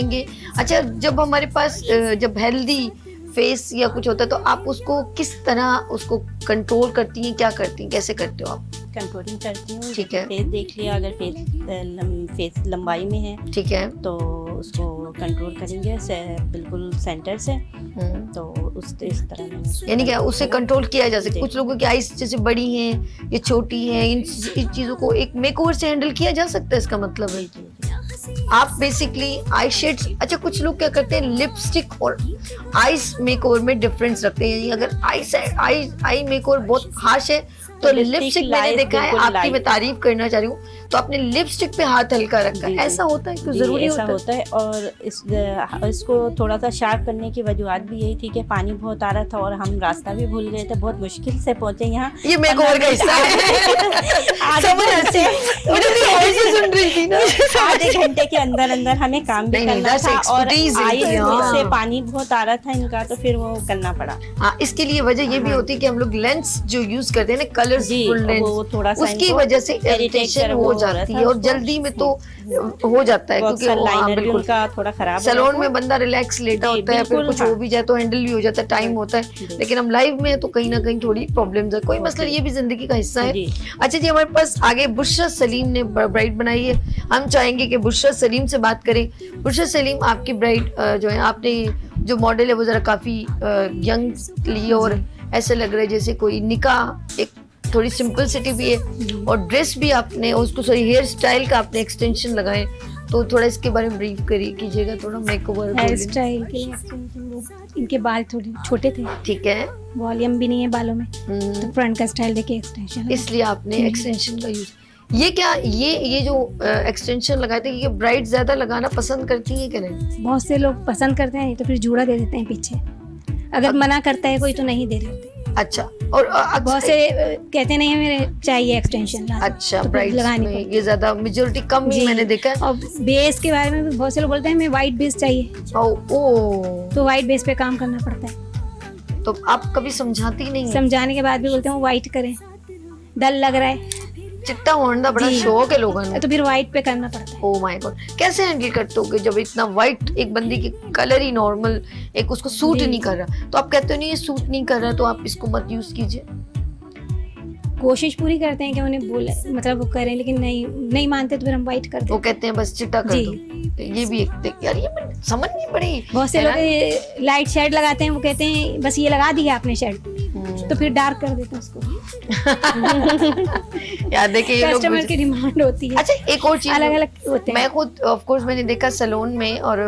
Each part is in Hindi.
देंगे। अच्छा, जब हमारे पास जब हेल्दी फेस या कुछ होता है तो आप उसको किस तरह उसको कंट्रोल करती हैं, क्या करती हैं, कैसे करते हो आप? कंट्रोलिंग करती हूँ। ठीक है। फेस देख लिया, अगर फेस लंबाई में है ठीक है। तो उसको कंट्रोल करेंगे बिल्कुल सेंटर से, तो इस तरह मैंने यानी क्या उससे कंट्रोल किया जा सकता है? जी। कुछ लोगों की आईज जैसे बड़ी हैं या छोटी हैं, इन चीजों को एक मेकओवर से हैंडल किया जा सकता है, इसका मतलब है। आप बेसिकली आई शेड्स, अच्छा कुछ लोग क्या करते हैं लिपस्टिक और आईज मेकओवर में डिफरेंस रखते हैं, यानी अगर आई मेकओवर बहुत हार्श है तो लिपस्टिक मैंने देखा है, आपकी मैं तारीफ करना चाह रही हूँ, तो आपने लिपस्टिक पे हाथ हल्का रखा है, ऐसा होता है क्यों? जरूरी ऐसा होता है। और इसको थोड़ा सा शार्प करने की वजूहत भी यही थी कि पानी बहुत आ रहा था और हम रास्ता भी भूल गए थे, बहुत मुश्किल से पहुंचे यहाँ। ये मेकओवर का हिस्सा है। सुन रही थी ना, आधे घंटे के अंदर अंदर हमें काम भी करना था और से पानी बहुत आ रहा था इनका, तो फिर वो करना पड़ा। हाँ, इसके लिए वजह ये भी होती है कि हम लोग लेंस जो यूज करते हैं ना, कलरफुल लेंस, थोड़ा सा उसकी वजह से इरिटेशन हो जाती है और जल्दी में तो हो जाता है, क्योंकि बिल्कुल थोड़ा खराब सैलून में बंदा रिलैक्स लेटा होता है, फिर कुछ हो भी जाए तो हैंडल भी हो जाता है, टाइम होता है, लेकिन हम लाइव में है तो कहीं ना कहीं थोड़ी प्रॉब्लम्स है, कोई मसला, ये भी जिंदगी का हिस्सा है। अच्छा जी, हमारे पास आगे बुशरा सलीम ने ब्राइड बनाई है, हम चाहेंगे कि बुशरा सलीम से बात करें। बुशरा सलीम, आपकी ब्राइड जो है, आपने जो मॉडल है वो जरा काफी यंग ली और ऐसे लग रहा है जैसे कोई निकाह, एक थोड़ी सिंपलिसिटी भी है और ड्रेस भी आपने उसको, सॉरी हेयर स्टाइल का आपने एक्सटेंशन लगाए, तो थोड़ा इसके बारे में ब्रीफ करिए, कीजिएगा थोड़ा मेकओवर। हेयर स्टाइल के एक्सटेंशन, इनके बाल थोड़े छोटे थे, ठीक है, वॉल्यूम भी नहीं है बालों में, तो फ्रंट का स्टाइल देके एक्सटेंशन, इसलिए आपने एक्सटेंशन का यूज। ये क्या, ये जो एक्सटेंशन लगाए थे, ये ब्राइड ज्यादा लगाना पसंद करती है कि नहीं? बहुत से लोग पसंद करते हैं, नहीं तो फिर जूड़ा दे देते हैं पीछे, अगर मना करता है कोई तो नहीं दे रहे होते। अच्छा, और बहुत से कहते नहीं मेरे चाहिए एक्सटेंशन, अच्छा, तो ब्राइड में ये ज्यादा मेजोरिटी कम ही मैंने देखा है। और बेस के बारे में भी बहुत से लोग बोलते हैं हमें वाइट बेस चाहिए, तो वाइट बेस पे काम करना पड़ता है, तो आप कभी समझाती नहीं? समझाने के बाद भी बोलते हैं वाइट करें, डल लग रहा है, चिट्टा होने का बड़ा शौक है लोगों ने, तो फिर व्हाइट पे करना पड़ता है। ओह माय गॉड, कैसे हैंडल करते हो जब इतना व्हाइट, एक बंदी की कलर ही नॉर्मल, एक उसको सूट नहीं कर रहा, तो आप कहते हो नहीं ये सूट नहीं कर रहा तो आप इसको मत यूज कीजिए? कोशिश पूरी करते हैं कि उन्हें बोले, मतलब वो करें, लेकिन नहीं मानते तो फिर हम व्हाइट कर देते। वो कहते हैं बस चिट्टा कर दो, ये भी एक यार, ये समझ नहीं पड़ी। बहुत से लोग लाइट शेड लगाते हैं, वो कहते हैं बस ये लगा दिया आपने शेड, तो फिर डार्क कर देते हैं उसको। यार देखिए, ये लोग कस्टमर की डिमांड होती है। अच्छा, एक और चीज अलग अलग होते हैं। मैं खुद ऑफ कोर्स मैंने देखा सैलून में, और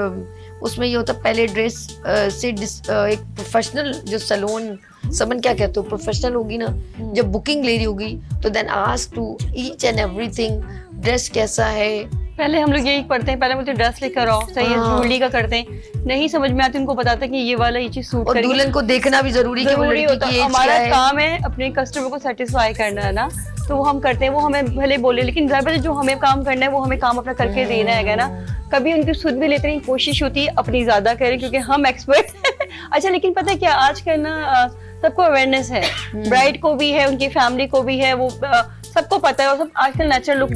उसमें ये होता पहले ड्रेस से एक प्रोफेशनल जो सैलून, समन क्या कहते हो, प्रोफेशनल होगी ना, जब बुकिंग ले रही होगी तो then ask to each and everything, dress कैसा है। पहले हम लोग यही पढ़ते हैं, पहले मुझे ड्रेस लेकर आओ, सही है, ज्वेलरी का करते हैं, नहीं समझ में आती उनको बताते हैं कि ये वाला ये चीज सूट करेगी, और दुल्हन को देखना भी जरूरी है, होता है। हमारा काम है अपने कस्टमर को सेटिस्फाई करना है ना, तो वो हम करते हैं, वो हमें भले बोले, लेकिन ज़्यादा जो हमें काम करना है वो हमें काम अपना करके देना है ना। कभी उनकी सुध भी लेते नहीं, कोशिश होती है अपनी ज्यादा करें क्योंकि हम एक्सपर्ट। अच्छा, लेकिन पता है क्या, आजकल ना सबको अवेयरनेस है, ब्राइड को भी है, उनकी फैमिली को भी है, वो सबको पता है, और सब आजकल नेचुरल लुक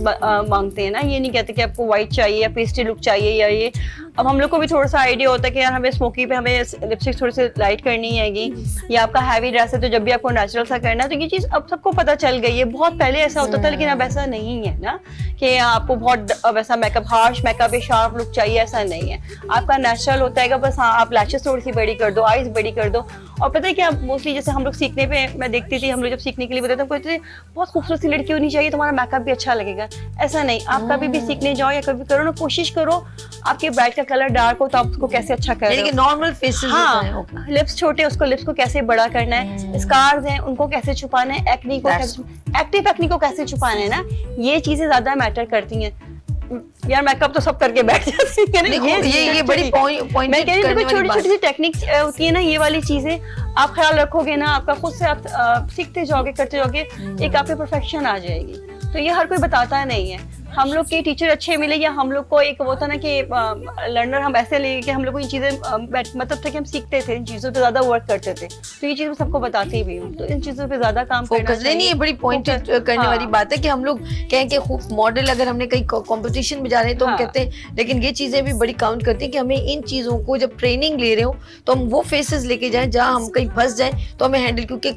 मांगते हैं ना, ये नहीं कहते कि आपको व्हाइट चाहिए या पेस्टल लुक चाहिए या ये। अब हम लोग को भी थोड़ा सा आइडिया होता है कि यार हमें स्मोकी पे हमें लिपस्टिक थोड़ी सी लाइट करनी हैगी, या आपका हैवी ड्रेस है तो जब भी आपको नेचुरल सा करना है, तो ये चीज़ अब सबको पता चल गई है। बहुत पहले ऐसा होता था, लेकिन अब ऐसा नहीं है ना कि आपको बहुत वैसा मेकअप, हार्श मेकअप या शार्प लुक चाहिए, ऐसा नहीं है। आपका नेचुरल होता है, बस हाँ आप लैशेस थोड़ी सी बड़ी कर दो, आईज बड़ी कर दो। और पता है क्या, मोस्टली जैसे हम लोग सीखने पे, मैं देखती थी, हम लोग जब सीखने के लिए बताते कहते बहुत खूबसूरत सी लड़की होनी चाहिए, तुम्हारा मेकअप भी अच्छा लगेगा। ऐसा नहीं, आप कभी भी सीखने जाओ या कभी करो ना, कोशिश करो आपके ब्राइड का कलर डार्क हो तो आप उसको कैसे अच्छा कर रहे हो, नॉर्मल फेसेस होता है, लिप्स छोटे, उसको लिप्स को कैसे बड़ा करना है, स्कार्स हैं उनको कैसे छुपाना है, एक्ने को एक्टिव एक्ने को कैसे छुपाना है ना, ये चीजें ज्यादा मैटर करती हैं। यार मेकअप तो सब करके बैठ जाते हैं, ये बड़ी पॉइंट, मैं कह रही हूँ छोटी छोटी सी टेक्निक्स होती है ना, ये वाली चीजें आप ख्याल रखोगे ना, आपका खुद से आप सीखते जाओगे, करते जाओगे, एक आप पे परफेक्शन आ जाएगी। तो ये हर कोई बताता नहीं है। हम लोग के टीचर अच्छे मिले या हम लोग को एक वो था ना कि लर्नर हम ऐसे ले कि हम लोग को ये चीजें मतलब था कि हम सीखते थे, इन चीजों पे ज्यादा वर्क करते थे, तो ये चीज मैं सबको बताती भी हूँ, तो इन चीजों पे ज्यादा काम करना फोकस नहीं, ये बड़ी पॉइंट करने वाली बात है कि हम लोग कहें कि खूब मॉडल अगर हमने कहीं कंपटीशन में जा रहे हैं तो हम कहते हैं, लेकिन ये चीजें भी बड़ी काउंट करती हैं कि हमें इन चीजों को जब ट्रेनिंग ले रहे हो तो हम वो फेसेस लेके जाएं जहां हम कहीं फंस जाएं तो हमें हैंडल, क्योंकि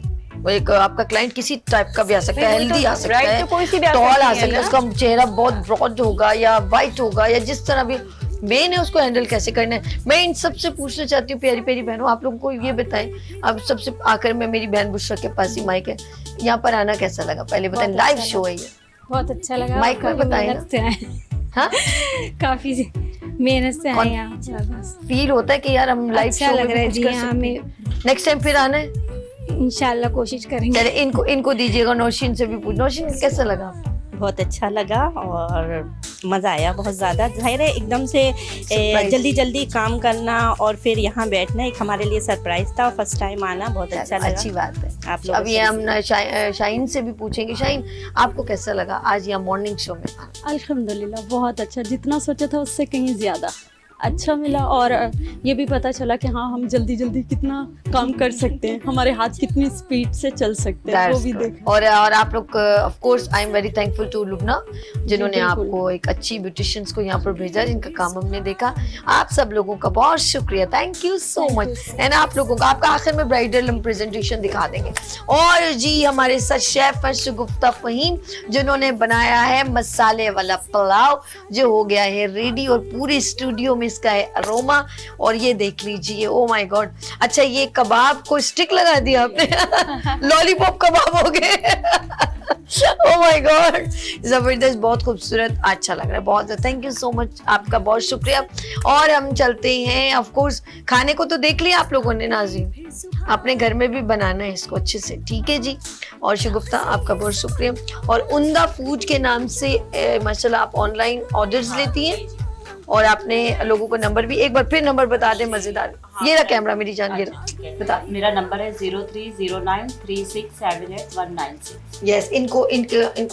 एक आपका क्लाइंट किसी टाइप का भी आ सकता है, हेल्दी आ सकता है, टॉल आ सकता है, उसका चेहरा बहुत ब्रॉड होगा या वाइट होगा या जिस तरह भी, मेन है उसको हैंडल कैसे करना है। मैं इन सबसे पूछना चाहती हूँ प्यारी प्यारी बहनों, आप लोगों को ये बताएं, अब सबसे आखिर में मेरी बहन बुशरा के पास ही माइक है, यहाँ पर आना कैसा लगा पहले बताएं, लाइव शो है ये, बहुत अच्छा लगा, माइक में बताएं ना। हाँ काफी मेहनत से आए यहाँ, फील होता है कि यार हम लाइव अच्छा शो लग में रहा है कुछ जी, कर हाँ, सकते हैं। नेक्स्ट टाइम फिर आना है, इंशाल्लाह कोशिश करेंगे। चले इनको दीजिएगा, नौशीन से भी पूछ, नौशीन कैसा लगा? बहुत अच्छा लगा और मज़ा आया बहुत ज़्यादा। जाहिर है एकदम से जल्दी जल्दी काम करना और फिर यहाँ बैठना एक हमारे लिए सरप्राइज था, फर्स्ट टाइम आना बहुत अच्छा लगा। अच्छी बात है। आप लोग अभी हम शाहीन से भी पूछेंगे, शाहीन आपको कैसा लगा आज यहाँ मॉर्निंग शो में? अल्हम्दुलिल्लाह बहुत अच्छा, जितना सोचा था उससे कहीं ज़्यादा अच्छा मिला, और ये भी पता चला कि हाँ हम जल्दी जल्दी कितना काम कर सकते हैं, हमारे हाथ कितनी स्पीड से चल सकते हैं, वो भी देखा। और आप लोग of course I am very thankful to Lubna जिन्होंने आपको एक अच्छी ब्यूटिशियंस को यहाँ पर भेजा, जिनका काम हमने देखा। आप सब लोगों का बहुत शुक्रिया, thank you so much. And आप लोगों का आपका आखिर में ब्राइडल हम प्रेजेंटेशन दिखा देंगे। और जी हमारे साथ शेफ है शगुफ्ता फहीम जिन्होंने बनाया है मसाले वाला पुलाव जो हो गया है रेडी, और पूरे स्टूडियो में इसका है अरोमा। और ये देख लीजिए, ओ माय गॉड, अच्छा ये कबाब को स्टिक लगा दिया आपने लॉलीपॉप कबाब हो गए ओ माय गॉड, जबरदस्त, बहुत खूबसूरत, अच्छा लग रहा है बहुत। थैंक यू सो मच, आपका बहुत शुक्रिया। और हम चलते हैं, ऑफ कोर्स खाने को तो देख लिया आप लोगों ने, नाज़रीन अपने घर में भी बनाना है इसको अच्छे से, ठीक है जी। और शगुफ्ता आपका बहुत शुक्रिया। और उम्दा फूड के नाम से माशाल्लाह आप ऑनलाइन ऑर्डर्स लेती हैं, और आपने लोगों को नंबर भी एक बार फिर नंबर बता दें, मजेदार। ये रहा कैमरा मेरी जान, ये बता। मेरा नंबर है 0309367819। यस, इनको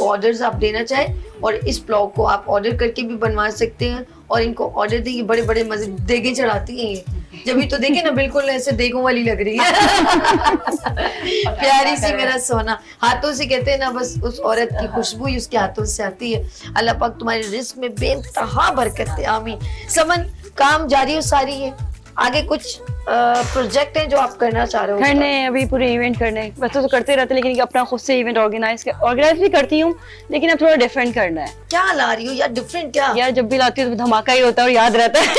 ऑर्डर्स आप देना चाहें और इस ब्लॉग को आप ऑर्डर करके भी बनवा सकते हैं, और इनको ऑर्डर देंगे, बड़े बड़े मजे देगे चढ़ाती हैं ये, जब भी तो देखे ना बिल्कुल ऐसे देगों वाली लग रही है प्यारी सी मेरा सोना, हाथों से कहते हैं ना, बस उस औरत की खुशबू ही उसके हाथों से आती है। अल्लाह पाक तुम्हारे रिस्क में बेइंतहा बरकत दे, आमीन। समन काम जारी हो सारी है, आगे कुछ प्रोजेक्ट हैं जो आप करना चाह रहे हो? करने हैं अभी पूरे इवेंट करने, वैसे तो करते रहते लेकिन अपना खुद से इवेंट ऑर्गेनाइज भी करती हूँ, लेकिन अब थोड़ा डिफरेंट करना है। क्या ला रही हो यार, डिफरेंट क्या? यार जब भी लाती हूँ तो धमाका ही होता है और याद रहता है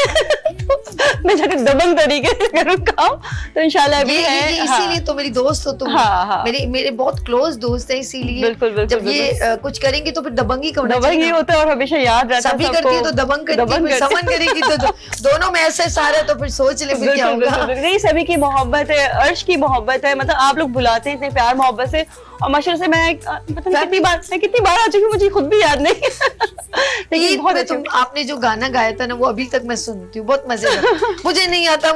मैं जाके दबंग तरीके से करूँ काम, तो इंशाल्लाह अभी है। इसीलिए तो मेरी दोस्त हो तुम। हाँ। मेरे बहुत क्लोज दोस्त है, इसीलिए बिल्कुल जब ये कुछ करेंगे तो फिर दबंगी का दबंग ही होता है और हमेशा याद रहता है। सभी करती है तो दबंग करती है, फिर समन करेगी तो दोनों में ऐसे सारा, तो फिर सोच ले फिर क्या होगा। नहीं, सभी की मोहब्बत है, अर्श की मोहब्बत है, मतलब आप लोग बुलाते हैं इतने प्यार मोहब्बत से, और माशाल्लाह से मैं कितनी बार आ चुकी हूँ, मुझे खुद भी याद नहीं लेकिन बहुत अच्छा। आपने जो गाना गाया था ना वो अभी तक मैं सुनती हूँ, बहुत मजे आया। मुझे नहीं आता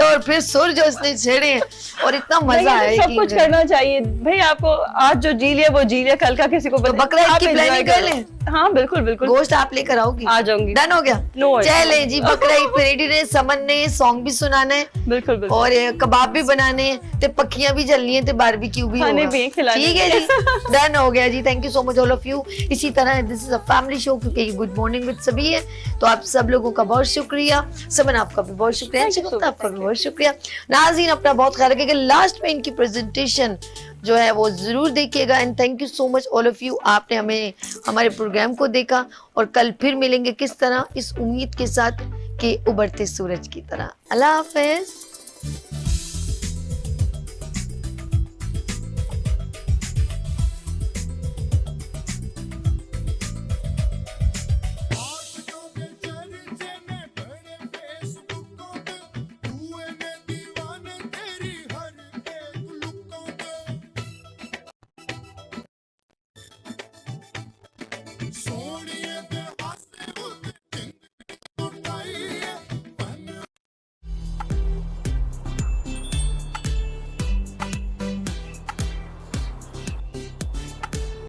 और फिर सुर जो उसने छेड़े हैं और इतना मजा आया। सब कुछ करना चाहिए भाई, आपको आज जो जी लिया वो जी लिया, कल का किसी को बकरा ईद की प्लानिंग कर लें। हाँ बिल्कुल बिल्कुल, गोश्त आप लेकर आओगी? आ जाऊंगी। डन हो गया? चले जी, बकरा ईद पे रेडी रहे। समन ने सॉन्ग भी सुनाना है, बिल्कुल, और कबाब भी बनाने हैं, ते पक्कियां भी जलनी है, ते बारबेक्यू भी होगा, ठीक है जी। डन हो गया जी, thank you so much all of you. इसी तरह this is a family show, क्योंकि ये गुड मॉर्निंग विद सभी है, तो आप सब लोगों का बहुत शुक्रिया। समन आपका भी बहुत शुक्रिया, आपका भी बहुत शुक्रिया। नाज़रीन अपना बहुत ख्याल रखिएगा। लास्ट में इनकी प्रेजेंटेशन जो है वो जरूर देखिएगा। And thank you so much all of you, आपने हमें हमारे प्रोग्राम को देखा, और कल फिर मिलेंगे किस तरह, इस उम्मीद के साथ कि उभरते सूरज की तरह। अल्लाह हाफिज।